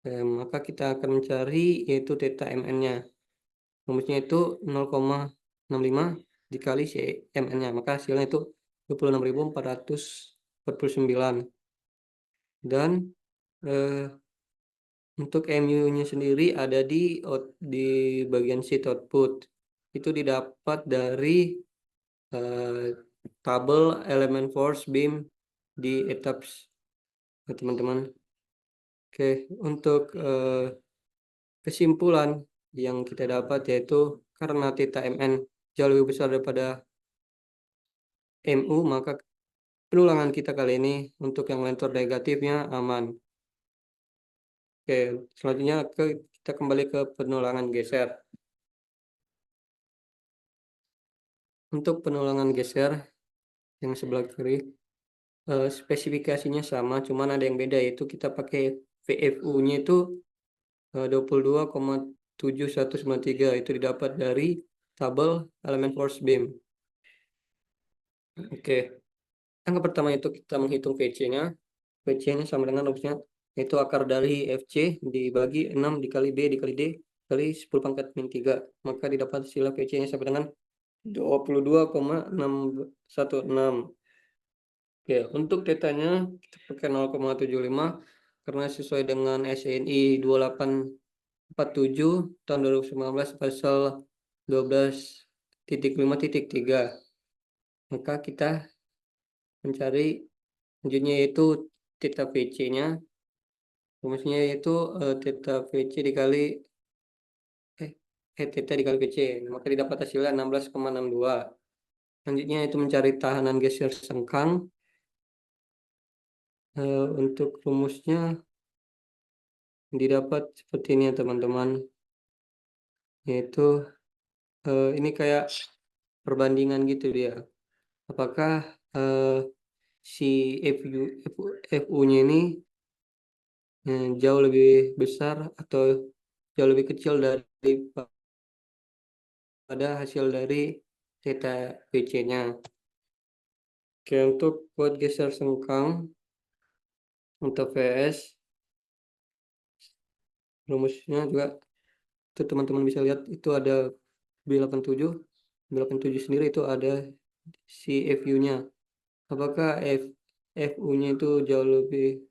Maka kita akan mencari yaitu theta mn-nya. Rumusnya itu 0,65 dikali CMN-nya, maka hasilnya itu 26.449. Dan untuk MU-nya sendiri ada di bagian sheet output. Itu didapat dari tabel elemen force beam di etaps, teman-teman. Oke, untuk kesimpulan yang kita dapat yaitu karena theta mn jauh lebih besar daripada mu, maka penulangan kita kali ini untuk yang lentor negatifnya aman. Oke, selanjutnya kita kembali ke penulangan geser. Untuk penulangan geser yang sebelah kiri, spesifikasinya sama, cuman ada yang beda, yaitu kita pakai VFU-nya itu 22,7193, itu didapat dari tabel elemen force beam. Oke, yang pertama itu kita menghitung VC-nya. VC-nya sama dengan rumusnya, yaitu akar dari FC dibagi 6 dikali B dikali D kali 10 pangkat min 3. Maka didapat hasil VC-nya sama dengan 22,616. Oke, untuk tetanya kita pakai 0,75 karena sesuai dengan SNI 2847 tahun 2019 pasal 12.5.3. Maka kita mencari selanjutnya yaitu theta VC-nya. Rumusnya yaitu theta VC dikali theta dikali VC. Maka didapat hasilnya 16,62. Selanjutnya itu mencari tahanan geser sengkang. Untuk rumusnya didapat seperti ini ya teman-teman, yaitu ini kayak perbandingan gitu dia, apakah si FU-nya ini jauh lebih besar atau jauh lebih kecil daripada hasil dari theta VC-nya. Oke, untuk buat geser sengkang untuk VS, rumusnya juga itu teman-teman bisa lihat, itu ada B87 sendiri itu ada si FU-nya. Apakah FU-nya itu jauh lebih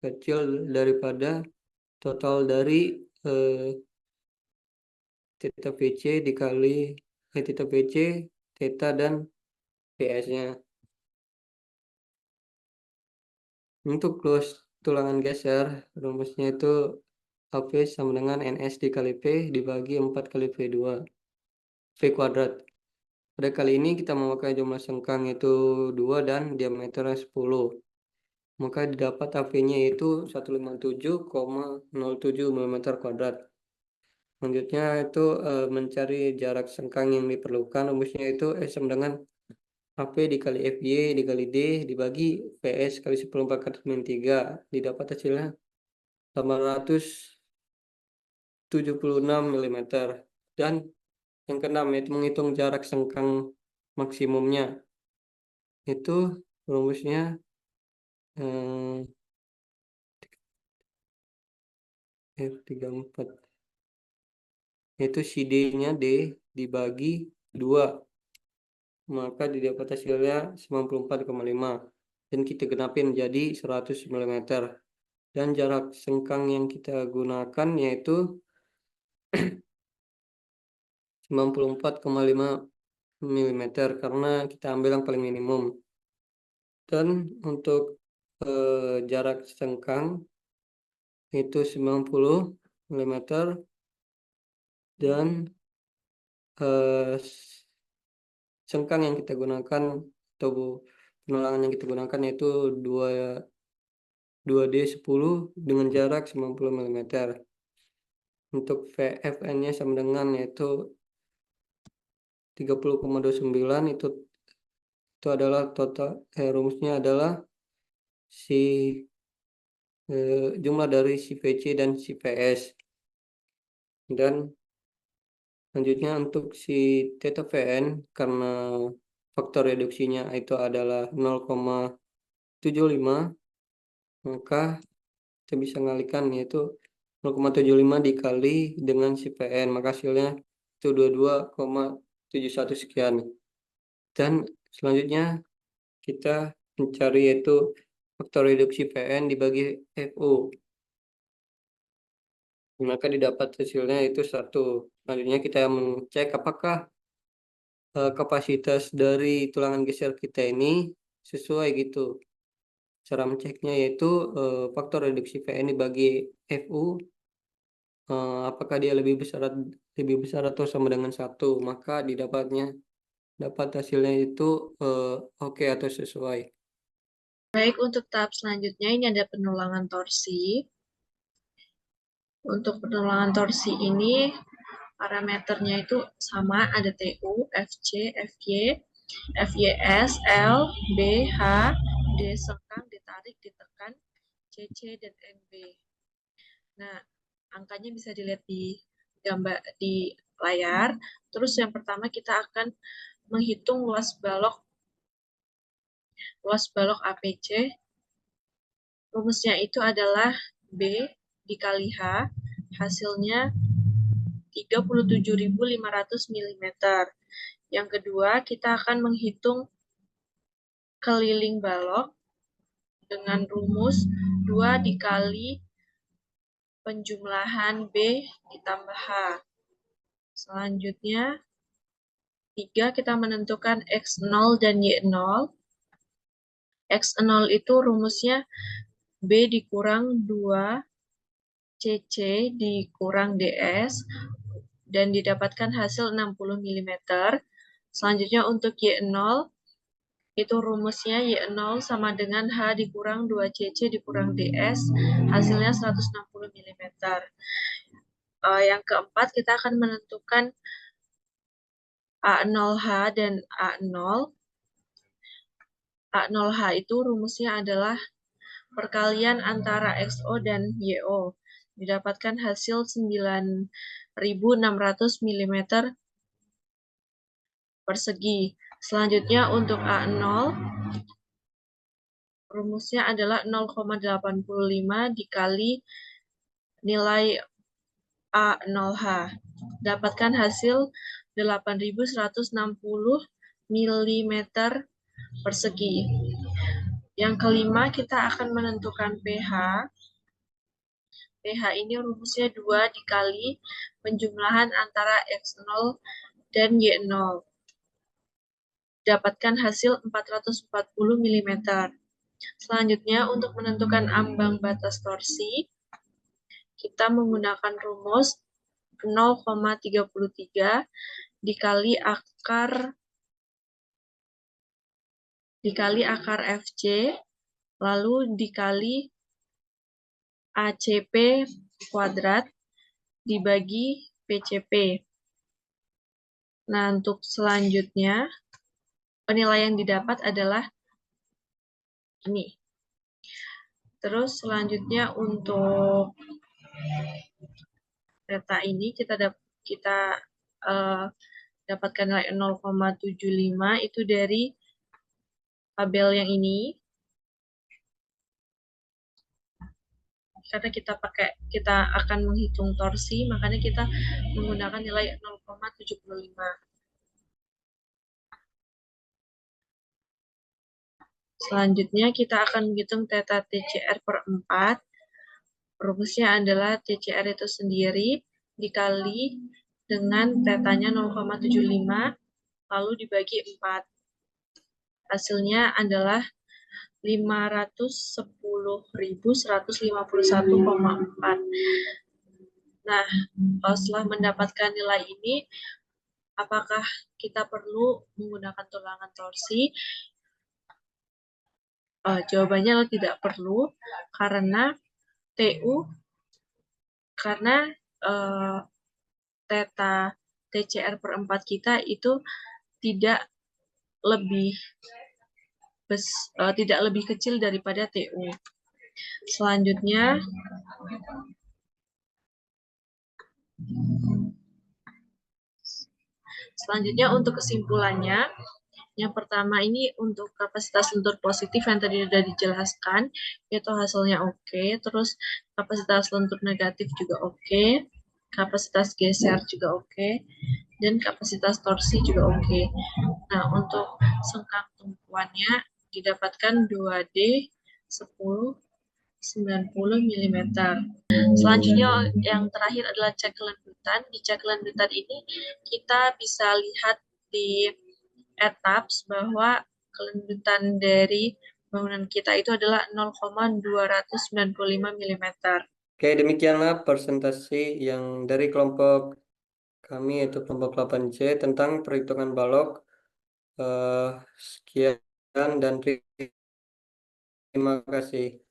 kecil daripada total dari theta VC dikali theta VC, theta dan PS-nya. Untuk close tulangan geser, rumusnya itu AP sama dengan NS dikali P dibagi 4 kali V2 V kuadrat. Pada kali ini kita memakai jumlah sengkang itu 2 dan diameternya 10. Maka didapat AP-nya itu 157,07 mm kuadrat. Selanjutnya itu mencari jarak sengkang yang diperlukan. Rumusnya itu sama dengan AP dikali FY dikali D dibagi PS kali 10 pangkat min 3. Didapat hasilnya 876 mm. Dan yang keenam yaitu menghitung jarak sengkang maksimumnya. Itu rumusnya F34, yaitu CD-nya D dibagi 2, maka didapat hasilnya 94,5 dan kita genapin jadi 100 mm. Dan jarak sengkang yang kita gunakan yaitu 94,5 mm karena kita ambil yang paling minimum. Dan untuk jarak sengkang itu 90 mm dan sengkang yang kita gunakan atau penulangan yang kita gunakan yaitu 2D10 dengan jarak 90 mm. Untuk VFN-nya sama dengan yaitu 30,29, itu adalah total rumusnya adalah si jumlah dari si VC dan si VS. Dan selanjutnya untuk si theta VN karena faktor reduksinya itu adalah 0,75, maka kita bisa ngalikan, yaitu 0,75 dikali dengan si PN, maka hasilnya itu 22,71 sekian. Dan selanjutnya kita mencari yaitu faktor reduksi PN dibagi FU, maka didapat hasilnya itu 1. Selanjutnya kita mengecek apakah kapasitas dari tulangan geser kita ini sesuai gitu. Cara mengeceknya yaitu faktor reduksi PN dibagi FU, apakah dia lebih besar atau sama dengan 1, maka dapat hasilnya itu oke atau sesuai. Baik, untuk tahap selanjutnya ini ada penulangan torsi. Untuk penulangan torsi ini parameternya itu sama, ada TU, FC, FY, FYS, L, B, H, D sengkang, ditarik, ditekan, CC, dan NB. Nah, angkanya bisa dilihat di gambar di layar. Terus yang pertama kita akan menghitung luas balok APC. Rumusnya itu adalah B dikali H, hasilnya 37.500 mm. Yang kedua, kita akan menghitung keliling balok dengan rumus 2 dikali penjumlahan B ditambah H. Selanjutnya, 3 kita menentukan X0 dan Y0. X0 itu rumusnya B dikurang 2 CC dikurang DS dan didapatkan hasil 60 mm. Selanjutnya untuk Y0 itu rumusnya Y0 sama dengan H dikurang 2 CC dikurang DS, hasilnya 160 mm. Yang keempat, kita akan menentukan A0H dan A0. A0H itu rumusnya adalah perkalian antara XO dan YO. Didapatkan hasil 9.600 mm persegi. Selanjutnya untuk A0, rumusnya adalah 0,85 dikali nilai A0H. Dapatkan hasil 8.160 mm persegi. Yang kelima, kita akan menentukan pH. pH ini rumusnya 2 dikali penjumlahan antara X0 dan Y0. Dapatkan hasil 440 mm. Selanjutnya, untuk menentukan ambang batas torsi, kita menggunakan rumus 0,33 dikali akar FC, lalu dikali ACP kuadrat dibagi PCP. Nah, untuk selanjutnya, penilaian yang didapat adalah ini. Terus selanjutnya untuk data ini kita dapatkan nilai 0,75 itu dari tabel yang ini. Karena kita akan menghitung torsi, makanya kita menggunakan nilai 0,75. Selanjutnya kita akan menghitung theta TCR per 4. Rumusnya adalah TCR itu sendiri dikali dengan tetanya 0,75 lalu dibagi 4. Hasilnya adalah 510.151,4. Nah, setelah mendapatkan nilai ini, apakah kita perlu menggunakan tulangan torsi? Jawabannya tidak perlu, karena theta TCR per 4 kita itu tidak lebih kecil daripada TU. Selanjutnya untuk kesimpulannya, Yang pertama ini untuk kapasitas lentur positif yang tadi sudah dijelaskan, itu hasilnya oke. Terus kapasitas lentur negatif juga oke. Kapasitas geser juga oke. Dan kapasitas torsi juga oke. Nah, untuk sengkang tumpuannya didapatkan 2D 10 90 mm. Selanjutnya yang terakhir adalah cek kelembutan. Di cek kelembutan ini kita bisa lihat di etaps bahwa kelembutan dari bangunan kita itu adalah 0,295 mm. Oke, demikianlah presentasi yang dari kelompok kami, yaitu kelompok 8C, tentang perhitungan balok. Sekian dan terima kasih.